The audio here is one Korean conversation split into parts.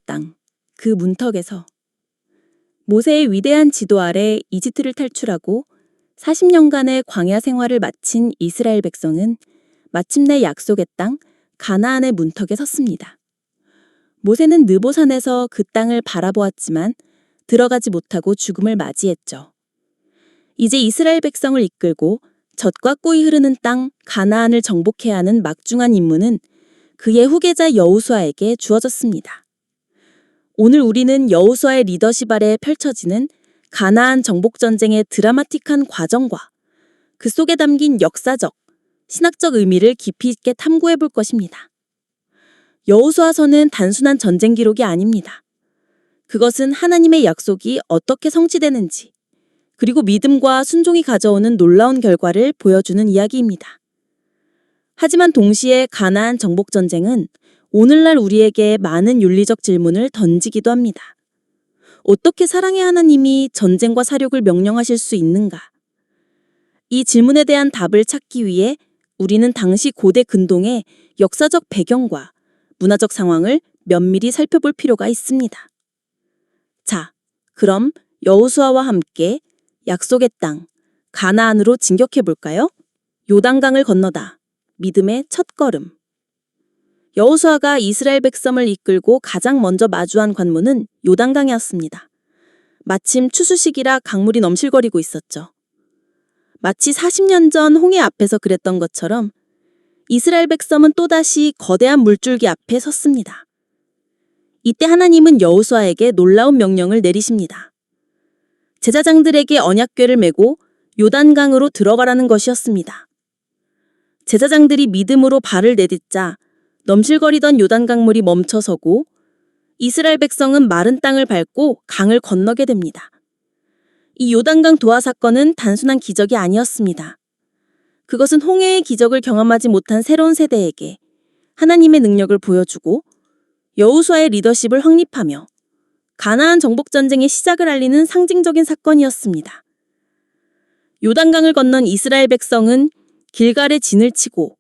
땅, 그 문턱에서 모세의 위대한 지도 아래 이집트를 탈출하고 40년간의 광야 생활을 마친 이스라엘 백성은 마침내 약속의 땅 가나안의 문턱에 섰습니다. 모세는 느보산에서 그 땅을 바라보았지만 들어가지 못하고 죽음을 맞이했죠. 이제 이스라엘 백성을 이끌고 젖과 꿀이 흐르는 땅 가나안을 정복해야 하는 막중한 임무는 그의 후계자 여호수아에게 주어졌습니다. 오늘 우리는 여호수아의 리더십 아래 펼쳐지는 가나안 정복 전쟁의 드라마틱한 과정과 그 속에 담긴 역사적, 신학적 의미를 깊이 있게 탐구해 볼 것입니다. 여호수아서는 단순한 전쟁 기록이 아닙니다. 그것은 하나님의 약속이 어떻게 성취되는지, 그리고 믿음과 순종이 가져오는 놀라운 결과를 보여주는 이야기입니다. 하지만 동시에 가나안 정복 전쟁은 오늘날 우리에게 많은 윤리적 질문을 던지기도 합니다. 어떻게 사랑의 하나님이 전쟁과 사륙을 명령하실 수 있는가? 이 질문에 대한 답을 찾기 위해 우리는 당시 고대 근동의 역사적 배경과 문화적 상황을 면밀히 살펴볼 필요가 있습니다. 자, 그럼 여호수아와 함께 약속의 땅, 가나안으로 진격해 볼까요? 요단강을 건너다. 믿음의 첫걸음. 여호수아가 이스라엘 백성을 이끌고 가장 먼저 마주한 관문은 요단강이었습니다. 마침 추수시기라 강물이 넘실거리고 있었죠. 마치 40년 전 홍해 앞에서 그랬던 것처럼 이스라엘 백성은 또다시 거대한 물줄기 앞에 섰습니다. 이때 하나님은 여호수아에게 놀라운 명령을 내리십니다. 제사장들에게 언약궤를 메고 요단강으로 들어가라는 것이었습니다. 제사장들이 믿음으로 발을 내딛자 넘실거리던 요단강물이 멈춰서고 이스라엘 백성은 마른 땅을 밟고 강을 건너게 됩니다. 이 요단강 도하 사건은 단순한 기적이 아니었습니다. 그것은 홍해의 기적을 경험하지 못한 새로운 세대에게 하나님의 능력을 보여주고 여호수아의 리더십을 확립하며 가나안 정복 전쟁의 시작을 알리는 상징적인 사건이었습니다. 요단강을 건넌 이스라엘 백성은 길갈에 진을 치고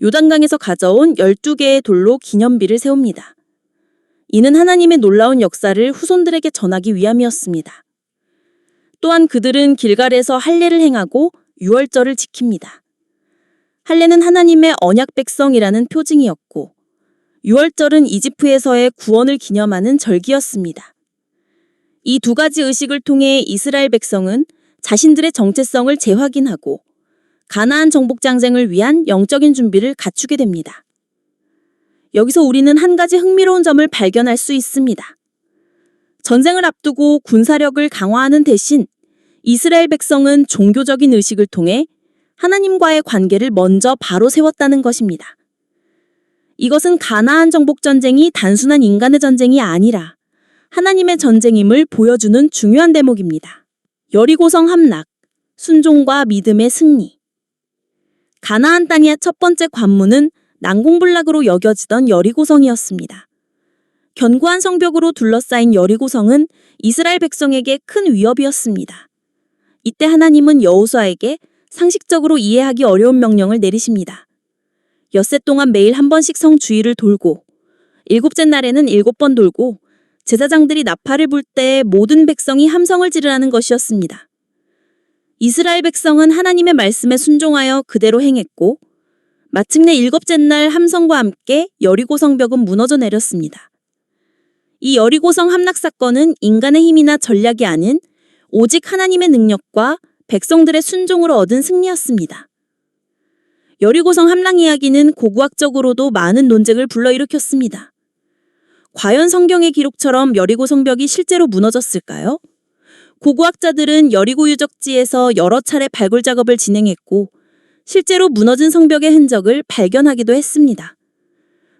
요단강에서 가져온 12개의 돌로 기념비를 세웁니다. 이는 하나님의 놀라운 역사를 후손들에게 전하기 위함이었습니다. 또한 그들은 길갈에서 할례를 행하고 유월절을 지킵니다. 할례는 하나님의 언약 백성이라는 표징이었고 유월절은 이집트에서의 구원을 기념하는 절기였습니다. 이 두 가지 의식을 통해 이스라엘 백성은 자신들의 정체성을 재확인하고 가나안 정복 전쟁을 위한 영적인 준비를 갖추게 됩니다. 여기서 우리는 한 가지 흥미로운 점을 발견할 수 있습니다. 전쟁을 앞두고 군사력을 강화하는 대신 이스라엘 백성은 종교적인 의식을 통해 하나님과의 관계를 먼저 바로 세웠다는 것입니다. 이것은 가나안 정복 전쟁이 단순한 인간의 전쟁이 아니라 하나님의 전쟁임을 보여주는 중요한 대목입니다. 여리고성 함락, 순종과 믿음의 승리. 가나안 땅의 첫 번째 관문은 난공불락으로 여겨지던 여리고성이었습니다. 견고한 성벽으로 둘러싸인 여리고성은 이스라엘 백성에게 큰 위협이었습니다. 이때 하나님은 여호수아에게 상식적으로 이해하기 어려운 명령을 내리십니다. 엿새 동안 매일 한 번씩 성 주위를 돌고 7째 날에는 7번 돌고 제사장들이 나팔을 불 때 모든 백성이 함성을 지르라는 것이었습니다. 이스라엘 백성은 하나님의 말씀에 순종하여 그대로 행했고 마침내 7째 날 함성과 함께 여리고 성벽은 무너져 내렸습니다. 이 여리고성 함락 사건은 인간의 힘이나 전략이 아닌 오직 하나님의 능력과 백성들의 순종으로 얻은 승리였습니다. 여리고성 함락 이야기는 고고학적으로도 많은 논쟁을 불러일으켰습니다. 과연 성경의 기록처럼 여리고 성벽이 실제로 무너졌을까요? 고고학자들은 여리고 유적지에서 여러 차례 발굴 작업을 진행했고 실제로 무너진 성벽의 흔적을 발견하기도 했습니다.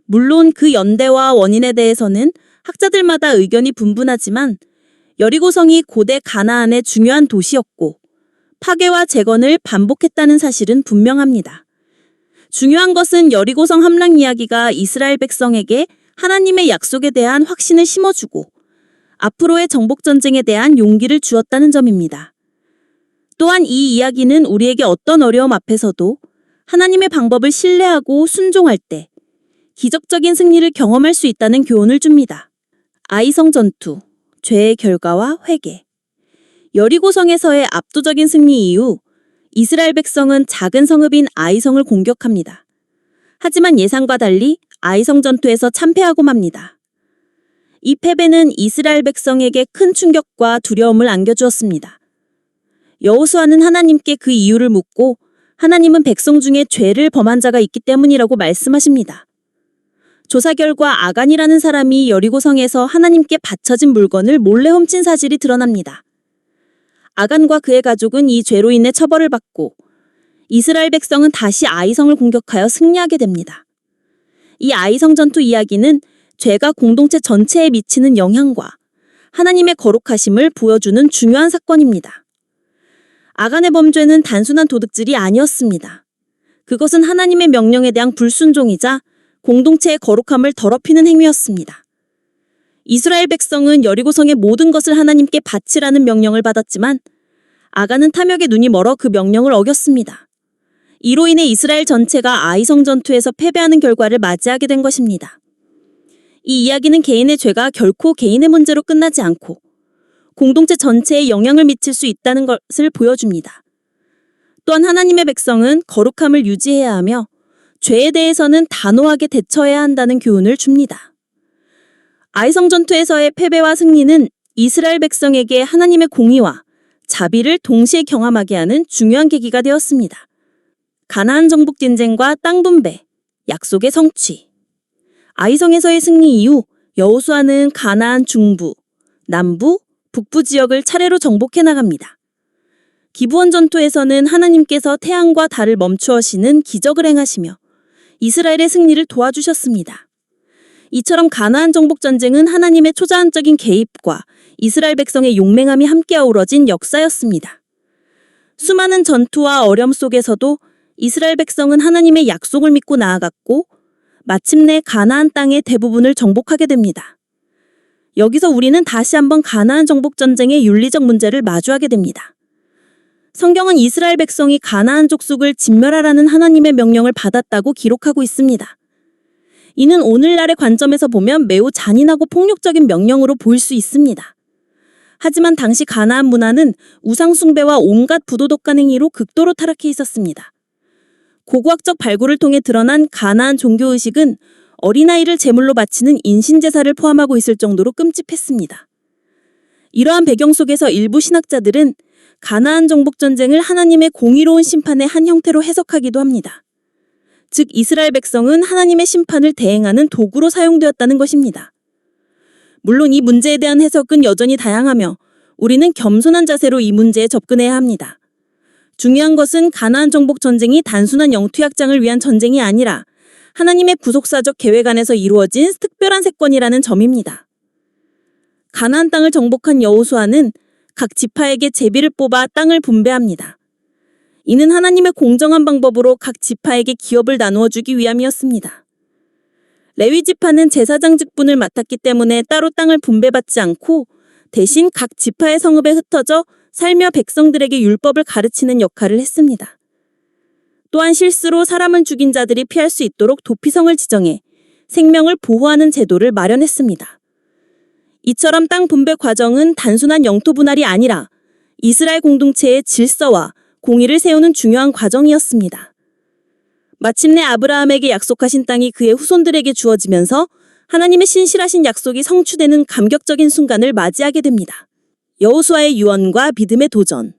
물론 그 연대와 원인에 대해서는 학자들마다 의견이 분분하지만 여리고성이 고대 가나안의 중요한 도시였고 파괴와 재건을 반복했다는 사실은 분명합니다. 중요한 것은 여리고성 함락 이야기가 이스라엘 백성에게 하나님의 약속에 대한 확신을 심어주고 앞으로의 정복전쟁에 대한 용기를 주었다는 점입니다. 또한 이 이야기는 우리에게 어떤 어려움 앞에서도 하나님의 방법을 신뢰하고 순종할 때 기적적인 승리를 경험할 수 있다는 교훈을 줍니다. 아이성 전투, 죄의 결과와 회개. 여리고성에서의 압도적인 승리 이후 이스라엘 백성은 작은 성읍인 아이성을 공격합니다. 하지만 예상과 달리 아이성 전투에서 참패하고 맙니다. 이 패배는 이스라엘 백성에게 큰 충격과 두려움을 안겨주었습니다. 여호수아는 하나님께 그 이유를 묻고 하나님은 백성 중에 죄를 범한 자가 있기 때문이라고 말씀하십니다. 조사 결과 아간이라는 사람이 여리고성에서 하나님께 바쳐진 물건을 몰래 훔친 사실이 드러납니다. 아간과 그의 가족은 이 죄로 인해 처벌을 받고 이스라엘 백성은 다시 아이성을 공격하여 승리하게 됩니다. 이 아이성 전투 이야기는 죄가 공동체 전체에 미치는 영향과 하나님의 거룩하심을 보여주는 중요한 사건입니다. 아간의 범죄는 단순한 도둑질이 아니었습니다. 그것은 하나님의 명령에 대한 불순종이자 공동체의 거룩함을 더럽히는 행위였습니다. 이스라엘 백성은 여리고성의 모든 것을 하나님께 바치라는 명령을 받았지만 아간은 탐욕에 눈이 멀어 그 명령을 어겼습니다. 이로 인해 이스라엘 전체가 아이성 전투에서 패배하는 결과를 맞이하게 된 것입니다. 이 이야기는 개인의 죄가 결코 개인의 문제로 끝나지 않고 공동체 전체에 영향을 미칠 수 있다는 것을 보여줍니다. 또한 하나님의 백성은 거룩함을 유지해야 하며 죄에 대해서는 단호하게 대처해야 한다는 교훈을 줍니다. 아이성 전투에서의 패배와 승리는 이스라엘 백성에게 하나님의 공의와 자비를 동시에 경험하게 하는 중요한 계기가 되었습니다. 가나안 정복 전쟁과 땅 분배, 약속의 성취. 아이성에서의 승리 이후 여호수아는 가나안 중부, 남부, 북부 지역을 차례로 정복해 나갑니다. 기브온 전투에서는 하나님께서 태양과 달을 멈추어시는 기적을 행하시며 이스라엘의 승리를 도와주셨습니다. 이처럼 가나안 정복 전쟁은 하나님의 초자연적인 개입과 이스라엘 백성의 용맹함이 함께 어우러진 역사였습니다. 수많은 전투와 어려움 속에서도 이스라엘 백성은 하나님의 약속을 믿고 나아갔고 마침내 가나안 땅의 대부분을 정복하게 됩니다. 여기서 우리는 다시 한번 가나안 정복 전쟁의 윤리적 문제를 마주하게 됩니다. 성경은 이스라엘 백성이 가나안 족속을 진멸하라는 하나님의 명령을 받았다고 기록하고 있습니다. 이는 오늘날의 관점에서 보면 매우 잔인하고 폭력적인 명령으로 보일 수 있습니다. 하지만 당시 가나안 문화는 우상 숭배와 온갖 부도덕한 행위로 극도로 타락해 있었습니다. 고고학적 발굴을 통해 드러난 가나안 종교의식은 어린아이를 제물로 바치는 인신제사를 포함하고 있을 정도로 끔찍했습니다. 이러한 배경 속에서 일부 신학자들은 가나안 정복 전쟁을 하나님의 공의로운 심판의 한 형태로 해석하기도 합니다. 즉 이스라엘 백성은 하나님의 심판을 대행하는 도구로 사용되었다는 것입니다. 물론 이 문제에 대한 해석은 여전히 다양하며 우리는 겸손한 자세로 이 문제에 접근해야 합니다. 중요한 것은 가나안 정복 전쟁이 단순한 영투약장을 위한 전쟁이 아니라 하나님의 구속사적 계획 안에서 이루어진 특별한 사건이라는 점입니다. 가나안 땅을 정복한 여호수아는 각 지파에게 제비를 뽑아 땅을 분배합니다. 이는 하나님의 공정한 방법으로 각 지파에게 기업을 나누어 주기 위함이었습니다. 레위 지파는 제사장 직분을 맡았기 때문에 따로 땅을 분배받지 않고 대신 각 지파의 성읍에 흩어져 살며 백성들에게 율법을 가르치는 역할을 했습니다. 또한 실수로 사람을 죽인 자들이 피할 수 있도록 도피성을 지정해 생명을 보호하는 제도를 마련했습니다. 이처럼 땅 분배 과정은 단순한 영토 분할이 아니라 이스라엘 공동체의 질서와 공의를 세우는 중요한 과정이었습니다. 마침내 아브라함에게 약속하신 땅이 그의 후손들에게 주어지면서 하나님의 신실하신 약속이 성취되는 감격적인 순간을 맞이하게 됩니다. 여호수아의 유언과 믿음의 도전.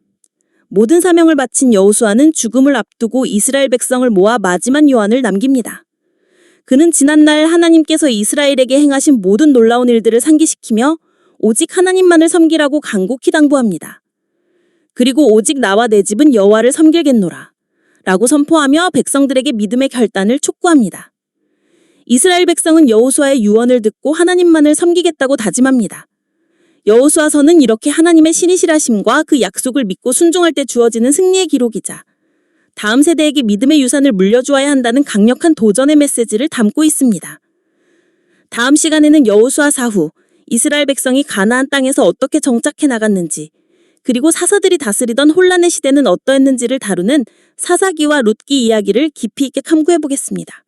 모든 사명을 바친 여호수아는 죽음을 앞두고 이스라엘 백성을 모아 마지막 요한을 남깁니다. 그는 지난날 하나님께서 이스라엘에게 행하신 모든 놀라운 일들을 상기시키며 오직 하나님만을 섬기라고 간곡히 당부합니다. 그리고 오직 나와 내 집은 여호와를 섬길겠노라 라고 선포하며 백성들에게 믿음의 결단을 촉구합니다. 이스라엘 백성은 여호수아의 유언을 듣고 하나님만을 섬기겠다고 다짐합니다. 여호수아서는 이렇게 하나님의 신실하심과 그 약속을 믿고 순종할 때 주어지는 승리의 기록이자 다음 세대에게 믿음의 유산을 물려주어야 한다는 강력한 도전의 메시지를 담고 있습니다. 다음 시간에는 여호수아 사후 이스라엘 백성이 가나안 땅에서 어떻게 정착해 나갔는지 그리고 사사들이 다스리던 혼란의 시대는 어떠했는지를 다루는 사사기와 룻기 이야기를 깊이 있게 탐구해 보겠습니다.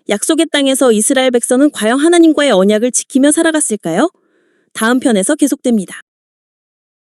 약속의 땅에서 이스라엘 백성은 과연 하나님과의 언약을 지키며 살아갔을까요? 다음 편에서 계속됩니다.